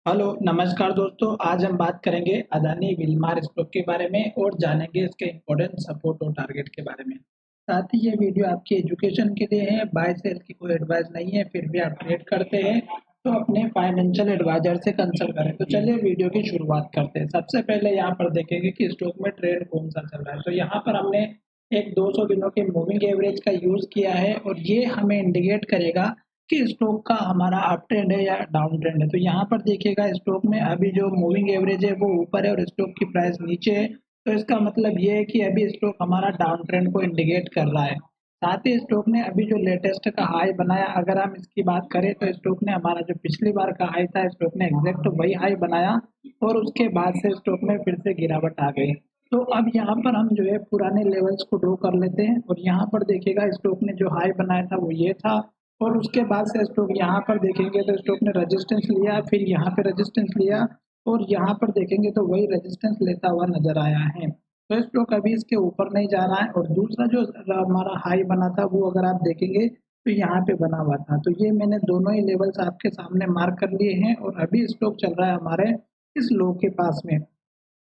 Hello, नमस्कार दोस्तों। आज हम बात करेंगे अदानी विल्मार स्टॉक के बारे में और जानेंगे इसके इम्पोर्टेंट सपोर्ट और टारगेट के बारे में। साथ ही ये वीडियो आपकी एजुकेशन के लिए है, बाय सेल की कोई एडवाइस नहीं है। फिर भी आप ट्रेड करते हैं तो अपने फाइनेंशियल एडवाइजर से कंसल्ट करें। तो चलिए वीडियो की शुरुआत करते हैं। सबसे पहले यहाँ पर देखेंगे कि स्टॉक में ट्रेंड कौन सा चल रहा है। तो यहाँ पर हमने एक 200 दिनों के मूविंग एवरेज का यूज़ किया है और ये हमें इंडिकेट करेगा कि स्टॉक का हमारा अप ट्रेंड है या डाउन ट्रेंड है। तो यहाँ पर देखिएगा स्टॉक में अभी जो मूविंग एवरेज है वो ऊपर है और स्टॉक की प्राइस नीचे है। तो इसका मतलब ये है कि अभी स्टॉक हमारा डाउन ट्रेंड को इंडिकेट कर रहा है। साथ ही स्टॉक ने अभी जो लेटेस्ट का हाई बनाया, अगर हम इसकी बात करें तो स्टॉक ने हमारा जो पिछली बार का हाई था, स्टॉक ने एग्जैक्ट वही हाई बनाया और उसके बाद से स्टॉक में फिर से गिरावट आ गई। तो अब यहाँ पर हम जो है पुराने लेवल्स को ड्रॉ कर लेते हैं और यहाँ पर देखिएगा स्टॉक ने जो हाई बनाया था वो ये था और उसके बाद से स्टॉक यहाँ पर देखेंगे तो स्टॉक ने रेजिस्टेंस लिया, फिर यहाँ पे रेजिस्टेंस लिया और यहाँ पर देखेंगे तो वही रेजिस्टेंस लेता हुआ नजर आया है। तो स्टॉक अभी इसके ऊपर नहीं जा रहा है और दूसरा जो हमारा हाई बना था वो अगर आप देखेंगे तो यहाँ पे बना हुआ था। तो ये मैंने दोनों ही लेवल्स आपके सामने मार्क कर लिए हैं और अभी स्टॉक चल रहा है हमारे इस लो के पास में।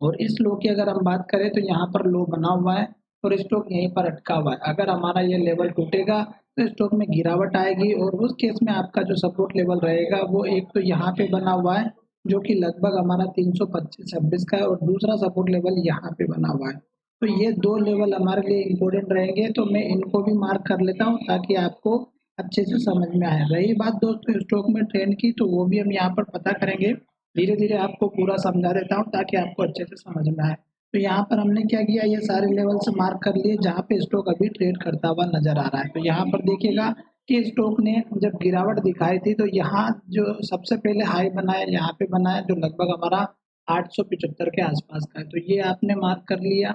और इस लो की अगर हम बात करें तो यहाँ पर लो बना हुआ है और स्टॉक यहीं पर अटका हुआ है। अगर हमारा ये लेवल टूटेगा तो स्टॉक में गिरावट आएगी और उस केस में आपका जो सपोर्ट लेवल रहेगा वो एक तो यहाँ पे बना हुआ है जो कि लगभग हमारा 325-26 का है और दूसरा सपोर्ट लेवल यहाँ पे बना हुआ है। तो ये दो लेवल हमारे लिए इम्पोर्टेंट रहेंगे, तो मैं इनको भी मार्क कर लेता हूँ ताकि आपको अच्छे से समझ में आए। रही बात दोस्तों स्टॉक में ट्रेंड की, तो वो भी हम यहाँ पर पता करेंगे। धीरे-धीरे आपको पूरा समझा देता हूँ ताकि आपको अच्छे से समझ में आए। तो यहाँ पर हमने क्या किया, ये सारे लेवल्स मार्क कर लिए जहाँ पे स्टॉक अभी ट्रेड करता हुआ नज़र आ रहा है। तो यहाँ पर देखिएगा कि स्टॉक ने जब गिरावट दिखाई थी तो यहाँ जो सबसे पहले हाई बनाया, यहाँ पे बनाया जो लगभग हमारा 875 के आसपास का है। तो ये आपने मार्क कर लिया।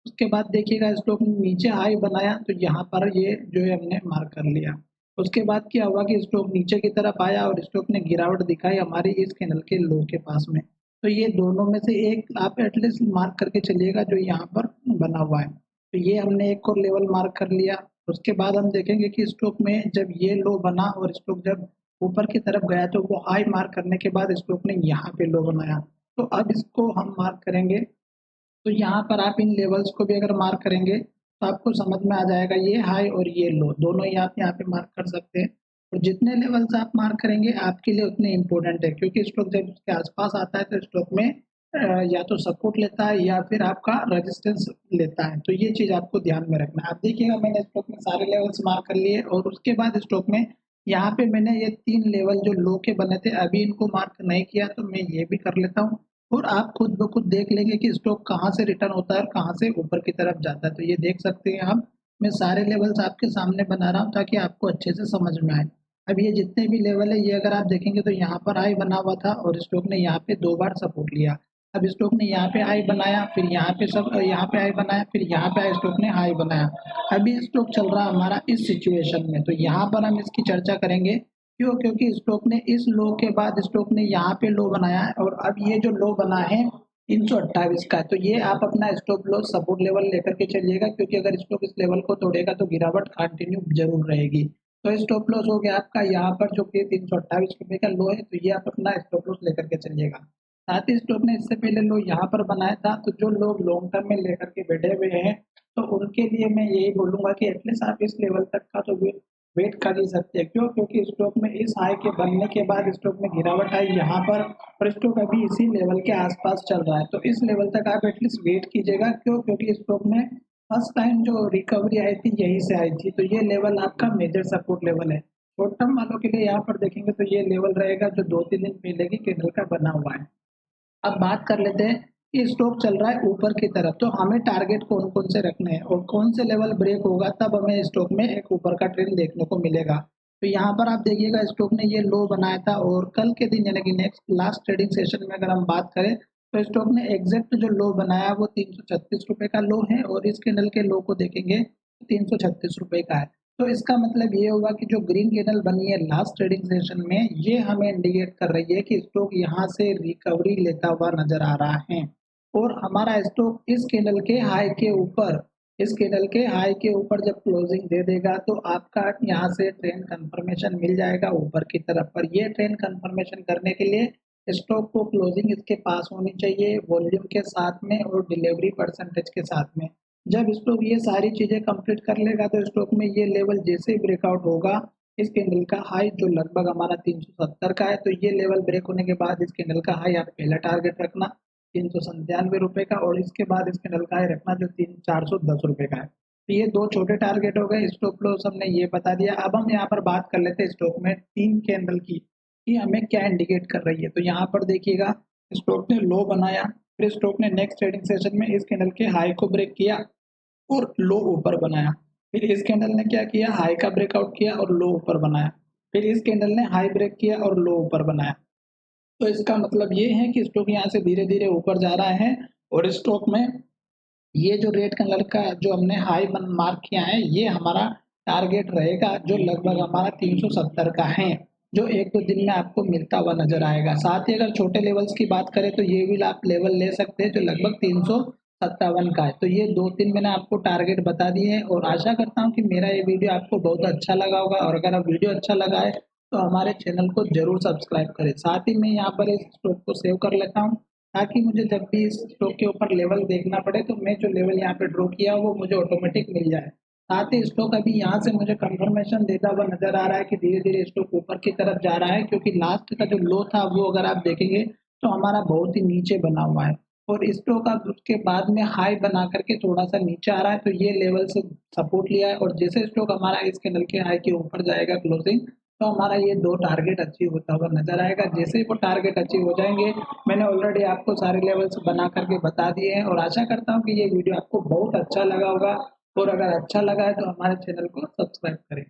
उसके बाद देखिएगा स्टॉक ने नीचे हाई बनाया तो यहाँ पर ये जो है हमने मार्क कर लिया। उसके बाद क्या हुआ कि स्टॉक नीचे की तरफ आया और स्टॉक ने गिरावट दिखाई हमारी इस कैंडल के लो के पास में। तो ये दोनों में से एक आप एटलीस्ट मार्क करके चलिएगा जो यहाँ पर बना हुआ है। तो ये हमने एक और लेवल मार्क कर लिया। उसके बाद हम देखेंगे कि स्टॉक में जब ये लो बना और स्टॉक जब ऊपर की तरफ गया तो वो हाई मार्क करने के बाद स्टॉक ने यहाँ पे लो बनाया। तो अब इसको हम मार्क करेंगे। तो यहाँ पर आप इन लेवल्स को भी अगर मार्क करेंगे तो आपको समझ में आ जाएगा ये हाई और ये लो दोनों ही आप यहाँ पे मार्क कर सकते हैं। और जितने लेवल्स आप मार्क करेंगे आपके लिए उतने इम्पोर्टेंट है, क्योंकि स्टॉक जब उसके आसपास आता है तो स्टॉक में या तो सपोर्ट लेता है या फिर आपका रेजिस्टेंस लेता है। तो ये चीज़ आपको ध्यान में रखना है। आप देखिएगा मैंने स्टॉक में सारे लेवल्स मार्क कर लिए और उसके बाद स्टॉक में यहाँ पे मैंने ये 3 लेवल जो लो के बने थे अभी इनको मार्क नहीं किया, तो मैं ये भी कर लेता हूँ। और आप खुद ब खुद देख लेंगे कि स्टॉक कहाँ से रिटर्न होता है और कहाँ से ऊपर की तरफ जाता है। तो ये देख सकते हैं आप। मैं सारे लेवल्स आपके सामने बना रहा हूँ ताकि आपको अच्छे से समझ में आए। अब ये जितने भी लेवल है ये अगर आप देखेंगे तो यहाँ पर हाई बना हुआ था और स्टॉक ने यहाँ पे 2 बार सपोर्ट लिया। अब स्टॉक ने यहाँ पे हाई बनाया, फिर यहाँ पे हाई बनाया, फिर यहाँ पे स्टॉक ने हाई बनाया। अभी स्टॉक चल रहा है हमारा इस सिचुएशन में। तो यहाँ पर हम इसकी चर्चा करेंगे। क्यों? क्योंकि स्टॉक ने इस लो के बाद स्टॉक ने यहाँ पे लो बनाया है और अब ये जो लो बना है 328 का, तो ये आप अपना स्टॉप लॉस सपोर्ट लेवल लेकर के चलिएगा, क्योंकि अगर स्टॉक इस लेवल को तोड़ेगा तो गिरावट कंटिन्यू जरूर रहेगी। तो स्टॉप लॉस हो गया आपका यहाँ पर जो कि 328 रुपये का लो है, तो ये आप अपना स्टॉप लॉस लेकर के चलिएगा। साथ ही स्टॉक ने इससे पहले लो यहाँ पर बनाया था, तो जो लोग लॉन्ग टर्म में लेकर के बैठे हुए हैं तो उनके लिए मैं यही बोलूंगा कि एटलीस्ट आप इस लेवल तक का तो वेट कर ही सकते हैं। क्यों? क्योंकि स्टॉक में इस हाई के बनने के बाद स्टॉक में गिरावट आई यहाँ पर और स्टॉक अभी इसी लेवल के आसपास चल रहा है। तो इस लेवल तक आप एटलीस्ट वेट कीजिएगा। क्यों? क्योंकि स्टॉक में फर्स्ट टाइम जो रिकवरी आई थी यहीं से आई थी। तो ये लेवल आपका मेजर सपोर्ट लेवल है। शॉर्ट टर्म वालों के लिए यहाँ पर देखेंगे तो ये लेवल रहेगा जो 2-3 दिन पहले की कैंडल का बना हुआ है। अब बात कर लेते हैं कि स्टॉक चल रहा है ऊपर की तरफ, तो हमें टारगेट कौन-कौन से रखने हैं और कौन से लेवल ब्रेक होगा तब हमें स्टॉक में एक ऊपर का ट्रेंड देखने को मिलेगा। तो यहाँ पर आप देखिएगा स्टॉक ने ये लो बनाया था और कल के दिन यानी कि नेक्स्ट लास्ट ट्रेडिंग सेशन में अगर हम बात करें तो स्टॉक ने एग्जैक्ट जो लो बनाया वो 336 रुपए का लो है और इस कैंडल के लो को देखेंगे 336 रुपए का है। तो इसका मतलब ये होगा कि जो ग्रीन कैंडल बनी है लास्ट ट्रेडिंग सेशन में ये हमें इंडिकेट कर रही है कि स्टॉक यहाँ से रिकवरी लेता हुआ नजर आ रहा है और हमारा स्टॉक इस कैंडल के हाई के ऊपर जब क्लोजिंग दे देगा तो आपका यहाँ से ट्रेंड कंफर्मेशन मिल जाएगा ऊपर की तरफ। पर ये ट्रेंड कंफर्मेशन करने के लिए स्टॉक को क्लोजिंग इसके पास होनी चाहिए वॉल्यूम के साथ में और डिलीवरी परसेंटेज के साथ में। जब स्टॉक ये सारी चीज़ें कंप्लीट कर लेगा तो स्टॉक में ये लेवल जैसे ही ब्रेकआउट होगा, इस कैंडल का हाई जो लगभग हमारा 370 का है, तो ये लेवल ब्रेक होने के बाद इस कैंडल का हाई आप पहला टारगेट रखना ₹397 का, और इसके बाद इस कैंडल का हाई रखना जो ₹410 का है। तो ये 2 छोटे टारगेट हो गए। स्टॉप लॉस हमने ये बता दिया। अब हम यहाँ पर बात कर लेते हैं स्टॉक में 3 कैंडल की, कि हमें क्या इंडिकेट कर रही है। तो यहाँ पर देखिएगा, स्टॉक ने लो बनाया, फिर स्टॉक ने नेक्स्ट ट्रेडिंग सेशन में इस कैंडल के हाई को ब्रेक किया और लो ऊपर बनाया। फिर इस कैंडल ने क्या किया, हाई का ब्रेकआउट किया और लो ऊपर बनाया। फिर इस कैंडल ने हाई ब्रेक किया और लो ऊपर बनाया। तो इसका मतलब ये है कि स्टॉक यहाँ से धीरे-धीरे ऊपर जा रहा है, और स्टॉक में ये जो रेड कलर का जो हमने हाई बन मार्क किया है, ये हमारा टारगेट रहेगा जो लगभग हमारा 370 का है, जो 1-2 दिन में आपको मिलता हुआ नज़र आएगा। साथ ही अगर छोटे लेवल्स की बात करें तो ये भी आप लेवल ले सकते हैं जो लगभग 357 का है। तो ये 2-3 मैंने आपको टारगेट बता दिए हैं, और आशा करता हूँ कि मेरा ये वीडियो आपको बहुत अच्छा लगा होगा, और अगर आप वीडियो अच्छा लगा है तो हमारे चैनल को ज़रूर सब्सक्राइब करें। साथ ही मैं यहाँ पर इस स्टॉक को सेव कर लेता हूँ, ताकि मुझे जब भी इस स्टॉक के ऊपर लेवल देखना पड़े तो मैं जो लेवल यहाँ पे ड्रॉ किया वो मुझे ऑटोमेटिक मिल जाए। साथ ही स्टॉक अभी यहाँ से मुझे कंफर्मेशन देता हुआ नज़र आ रहा है कि धीरे-धीरे स्टॉक ऊपर की तरफ जा रहा है, क्योंकि लास्ट का जो लो था वो अगर आप देखेंगे तो हमारा बहुत ही नीचे बना हुआ है, और स्टॉक अब उसके बाद में हाई बना करके थोड़ा-सा नीचे आ रहा है, तो ये लेवल से सपोर्ट लिया है, और जैसे स्टॉक हमारा इस कैंडल के हाई के ऊपर जाएगा क्लोजिंग, तो हमारा ये 2 टारगेट अचीव होता हुआ नज़र आएगा। जैसे ही वो टारगेट अचीव हो जाएँगे, मैंने ऑलरेडी आपको सारे लेवल्स बना करके बता दिए हैं, और आशा करता हूँ कि ये वीडियो आपको बहुत अच्छा लगा होगा, और अगर अच्छा लगा है तो हमारे चैनल को सब्सक्राइब करें।